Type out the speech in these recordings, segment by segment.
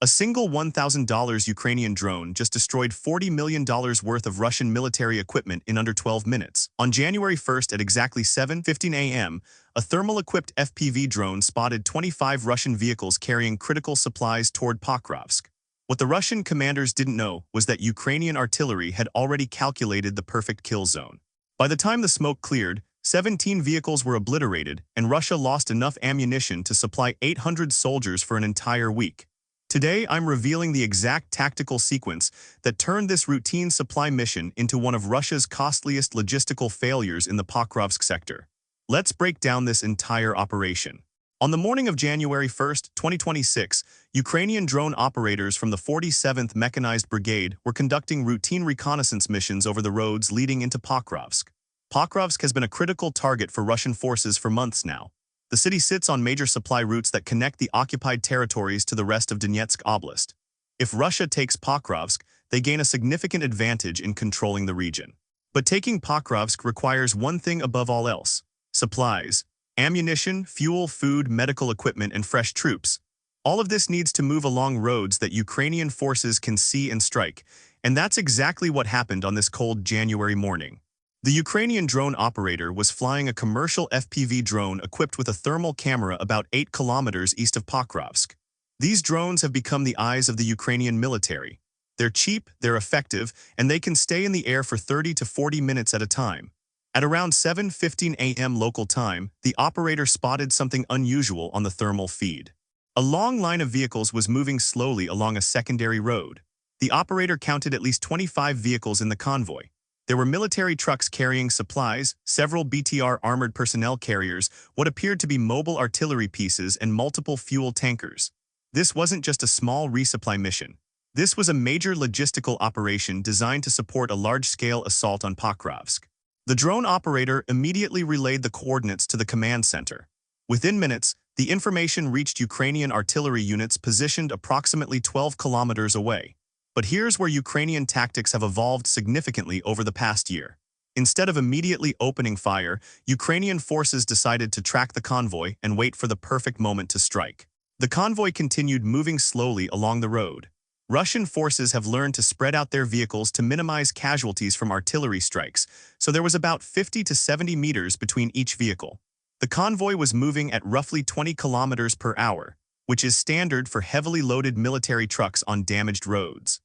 A single $1,000 Ukrainian drone just destroyed $40 million worth of Russian military equipment in under 12 minutes. On January 1st at exactly 7:15 a.m., a thermal-equipped FPV drone spotted 25 Russian vehicles carrying critical supplies toward Pokrovsk. What the Russian commanders didn't know was that Ukrainian artillery had already calculated the perfect kill zone. By the time the smoke cleared, 17 vehicles were obliterated, and Russia lost enough ammunition to supply 800 soldiers for an entire week. Today, I'm revealing the exact tactical sequence that turned this routine supply mission into one of Russia's costliest logistical failures in the Pokrovsk sector. Let's break down this entire operation. On the morning of January 1st, 2026, Ukrainian drone operators from the 47th Mechanized Brigade were conducting routine reconnaissance missions over the roads leading into Pokrovsk. Pokrovsk has been a critical target for Russian forces for months now. The city sits on major supply routes that connect the occupied territories to the rest of Donetsk Oblast. If Russia takes Pokrovsk, they gain a significant advantage in controlling the region. But taking Pokrovsk requires one thing above all else: supplies, ammunition, fuel, food, medical equipment, and fresh troops. All of this needs to move along roads that Ukrainian forces can see and strike, and that's exactly what happened on this cold January morning. The Ukrainian drone operator was flying a commercial FPV drone equipped with a thermal camera about 8 kilometers east of Pokrovsk. These drones have become the eyes of the Ukrainian military. They're cheap, they're effective, and they can stay in the air for 30 to 40 minutes at a time. At around 7:15 a.m. local time, the operator spotted something unusual on the thermal feed. A long line of vehicles was moving slowly along a secondary road. The operator counted at least 25 vehicles in the convoy. There were military trucks carrying supplies, several BTR armored personnel carriers, what appeared to be mobile artillery pieces, and multiple fuel tankers. This wasn't just a small resupply mission. This was a major logistical operation designed to support a large-scale assault on Pokrovsk. The drone operator immediately relayed the coordinates to the command center. Within minutes, the information reached Ukrainian artillery units positioned approximately 12 kilometers away. But here's where Ukrainian tactics have evolved significantly over the past year. Instead of immediately opening fire, Ukrainian forces decided to track the convoy and wait for the perfect moment to strike. The convoy continued moving slowly along the road. Russian forces have learned to spread out their vehicles to minimize casualties from artillery strikes, so there was about 50 to 70 meters between each vehicle. The convoy was moving at roughly 20 kilometers per hour, which is standard for heavily loaded military trucks on damaged roads.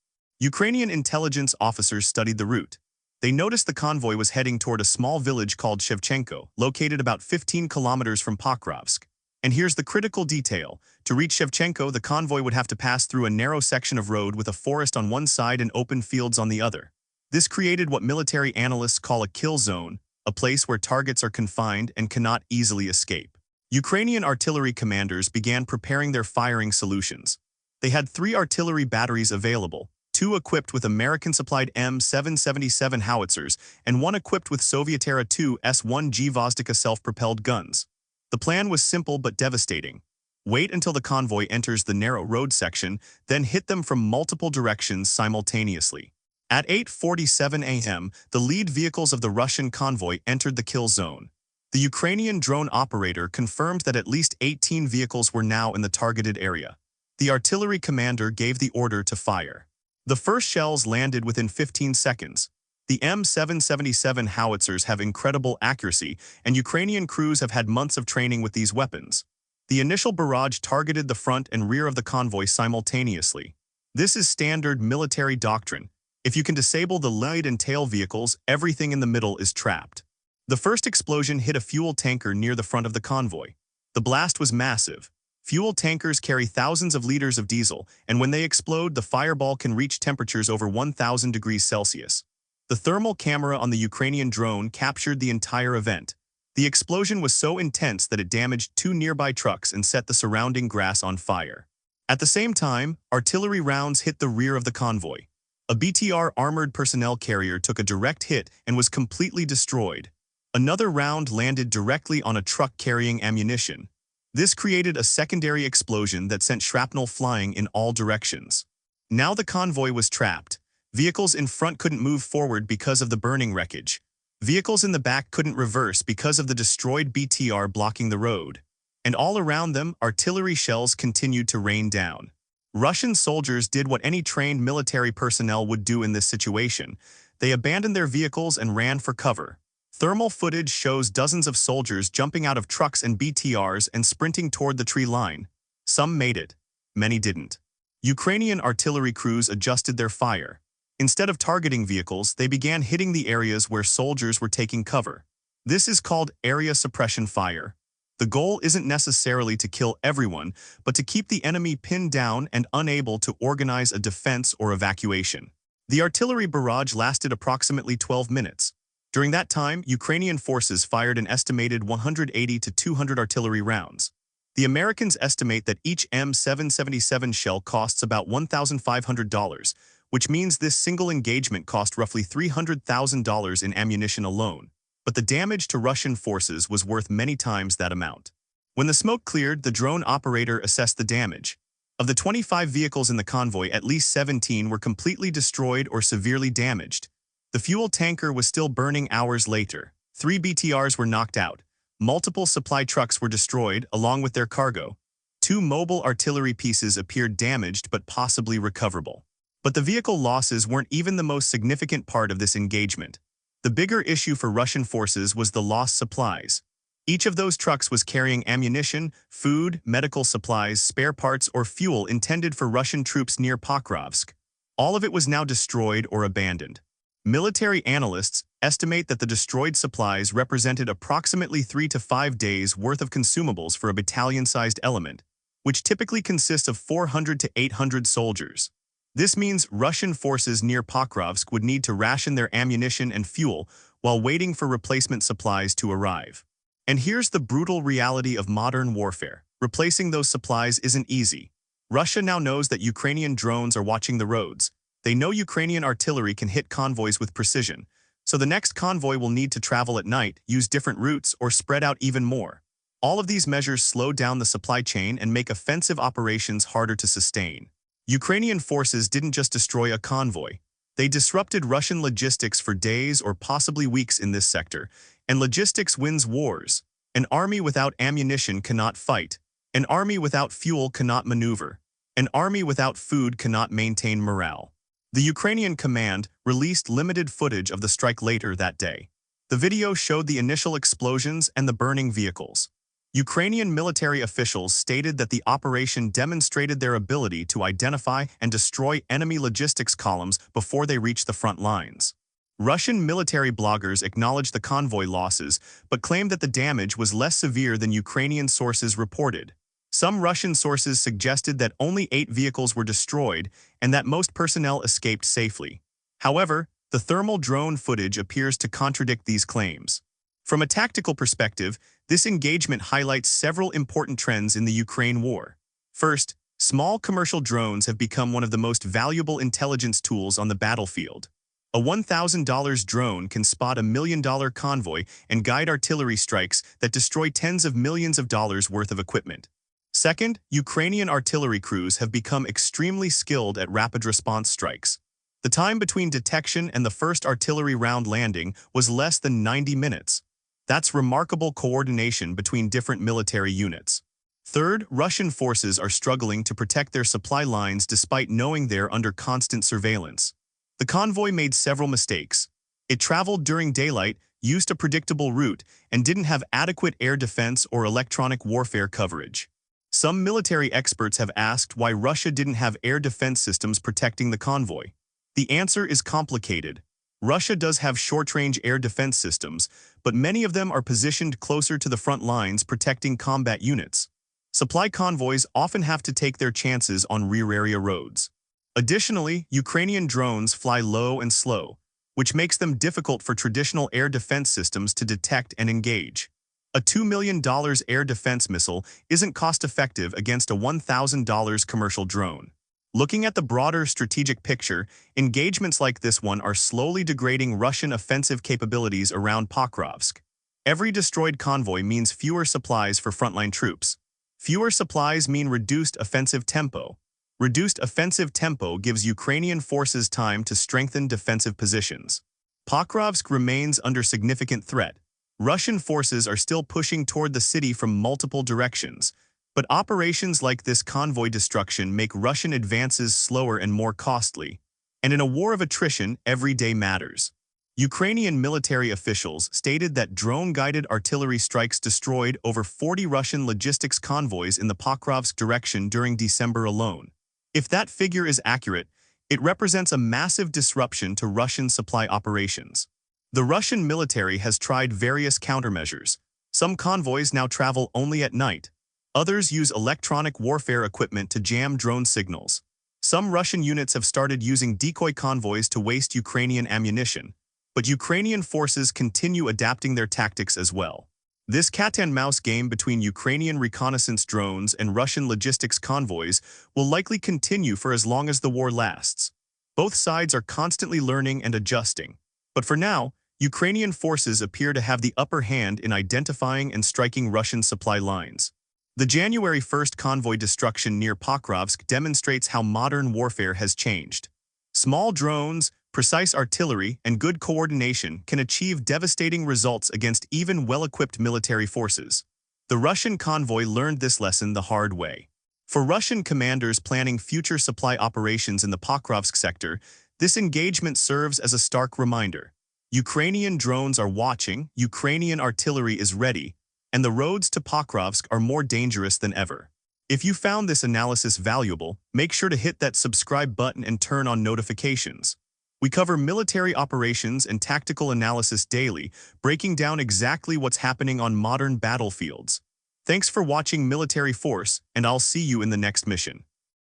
Ukrainian intelligence officers studied the route. They noticed the convoy was heading toward a small village called Shevchenko, located about 15 kilometers from Pokrovsk. And here's the critical detail. To reach Shevchenko, the convoy would have to pass through a narrow section of road with a forest on one side and open fields on the other. This created what military analysts call a kill zone, a place where targets are confined and cannot easily escape. Ukrainian artillery commanders began preparing their firing solutions. They had 3 artillery batteries available, 2 equipped with American-supplied M777 howitzers, and 1 equipped with Soviet-era 2 S-1 Gvozdika self-propelled guns. The plan was simple but devastating. Wait until the convoy enters the narrow road section, then hit them from multiple directions simultaneously. At 8:47 a.m., the lead vehicles of the Russian convoy entered the kill zone. The Ukrainian drone operator confirmed that at least 18 vehicles were now in the targeted area. The artillery commander gave the order to fire. The first shells landed within 15 seconds. The M777 howitzers have incredible accuracy, and Ukrainian crews have had months of training with these weapons. The initial barrage targeted the front and rear of the convoy simultaneously. This is standard military doctrine. If you can disable the lead and tail vehicles, everything in the middle is trapped. The first explosion hit a fuel tanker near the front of the convoy. The blast was massive. Fuel tankers carry thousands of liters of diesel, and when they explode, the fireball can reach temperatures over 1,000 degrees Celsius. The thermal camera on the Ukrainian drone captured the entire event. The explosion was so intense that it damaged 2 nearby trucks and set the surrounding grass on fire. At the same time, artillery rounds hit the rear of the convoy. A BTR armored personnel carrier took a direct hit and was completely destroyed. Another round landed directly on a truck carrying ammunition. This created a secondary explosion that sent shrapnel flying in all directions. Now the convoy was trapped. Vehicles in front couldn't move forward because of the burning wreckage. Vehicles in the back couldn't reverse because of the destroyed BTR blocking the road. And all around them, artillery shells continued to rain down. Russian soldiers did what any trained military personnel would do in this situation. They abandoned their vehicles and ran for cover. Thermal footage shows dozens of soldiers jumping out of trucks and BTRs and sprinting toward the tree line. Some made it. Many didn't. Ukrainian artillery crews adjusted their fire. Instead of targeting vehicles, they began hitting the areas where soldiers were taking cover. This is called area suppression fire. The goal isn't necessarily to kill everyone, but to keep the enemy pinned down and unable to organize a defense or evacuation. The artillery barrage lasted approximately 12 minutes. During that time, Ukrainian forces fired an estimated 180 to 200 artillery rounds. The Americans estimate that each M777 shell costs about $1,500, which means this single engagement cost roughly $300,000 in ammunition alone. But the damage to Russian forces was worth many times that amount. When the smoke cleared, the drone operator assessed the damage. Of the 25 vehicles in the convoy, at least 17 were completely destroyed or severely damaged. The fuel tanker was still burning hours later. 3 BTRs were knocked out. Multiple supply trucks were destroyed, along with their cargo. 2 mobile artillery pieces appeared damaged but possibly recoverable. But the vehicle losses weren't even the most significant part of this engagement. The bigger issue for Russian forces was the lost supplies. Each of those trucks was carrying ammunition, food, medical supplies, spare parts, or fuel intended for Russian troops near Pokrovsk. All of it was now destroyed or abandoned. Military analysts estimate that the destroyed supplies represented approximately 3 to 5 days' worth of consumables for a battalion-sized element, which typically consists of 400 to 800 soldiers. This means Russian forces near Pokrovsk would need to ration their ammunition and fuel while waiting for replacement supplies to arrive. And here's the brutal reality of modern warfare. Replacing those supplies isn't easy. Russia now knows that Ukrainian drones are watching the roads. They know Ukrainian artillery can hit convoys with precision, so the next convoy will need to travel at night, use different routes, or spread out even more. All of these measures slow down the supply chain and make offensive operations harder to sustain. Ukrainian forces didn't just destroy a convoy. They disrupted Russian logistics for days or possibly weeks in this sector, and logistics wins wars. An army without ammunition cannot fight. An army without fuel cannot maneuver. An army without food cannot maintain morale. The Ukrainian command released limited footage of the strike later that day. The video showed the initial explosions and the burning vehicles. Ukrainian military officials stated that the operation demonstrated their ability to identify and destroy enemy logistics columns before they reached the front lines. Russian military bloggers acknowledged the convoy losses, but claimed that the damage was less severe than Ukrainian sources reported. Some Russian sources suggested that only 8 vehicles were destroyed and that most personnel escaped safely. However, the thermal drone footage appears to contradict these claims. From a tactical perspective, this engagement highlights several important trends in the Ukraine war. First, small commercial drones have become one of the most valuable intelligence tools on the battlefield. A $1,000 drone can spot a $1 million convoy and guide artillery strikes that destroy tens of millions of dollars worth of equipment. Second, Ukrainian artillery crews have become extremely skilled at rapid response strikes. The time between detection and the first artillery round landing was less than 90 minutes. That's remarkable coordination between different military units. Third, Russian forces are struggling to protect their supply lines despite knowing they're under constant surveillance. The convoy made several mistakes. It traveled during daylight, used a predictable route, and didn't have adequate air defense or electronic warfare coverage. Some military experts have asked why Russia didn't have air defense systems protecting the convoy. The answer is complicated. Russia does have short-range air defense systems, but many of them are positioned closer to the front lines protecting combat units. Supply convoys often have to take their chances on rear-area roads. Additionally, Ukrainian drones fly low and slow, which makes them difficult for traditional air defense systems to detect and engage. A $2 million air defense missile isn't cost-effective against a $1,000 commercial drone. Looking at the broader strategic picture, engagements like this one are slowly degrading Russian offensive capabilities around Pokrovsk. Every destroyed convoy means fewer supplies for frontline troops. Fewer supplies mean reduced offensive tempo. Reduced offensive tempo gives Ukrainian forces time to strengthen defensive positions. Pokrovsk remains under significant threat. Russian forces are still pushing toward the city from multiple directions, but But operations like this convoy destruction make Russian advances slower and more costly. And in a war of attrition, every day matters. Ukrainian military officials stated that drone-guided artillery strikes destroyed over 40 Russian logistics convoys in the Pokrovsk direction during December alone. If that figure is accurate, it represents a massive disruption to Russian supply operations. The Russian military has tried various countermeasures. Some convoys now travel only at night. Others use electronic warfare equipment to jam drone signals. Some Russian units have started using decoy convoys to waste Ukrainian ammunition. But Ukrainian forces continue adapting their tactics as well. This cat-and-mouse game between Ukrainian reconnaissance drones and Russian logistics convoys will likely continue for as long as the war lasts. Both sides are constantly learning and adjusting. But for now, Ukrainian forces appear to have the upper hand in identifying and striking Russian supply lines. The January 1st convoy destruction near Pokrovsk demonstrates how modern warfare has changed. Small drones, precise artillery, and good coordination can achieve devastating results against even well-equipped military forces. The Russian convoy learned this lesson the hard way. For Russian commanders planning future supply operations in the Pokrovsk sector, this engagement serves as a stark reminder. Ukrainian drones are watching, Ukrainian artillery is ready, and the roads to Pokrovsk are more dangerous than ever. If you found this analysis valuable, make sure to hit that subscribe button and turn on notifications. We cover military operations and tactical analysis daily, breaking down exactly what's happening on modern battlefields. Thanks for watching Military Force, and I'll see you in the next mission.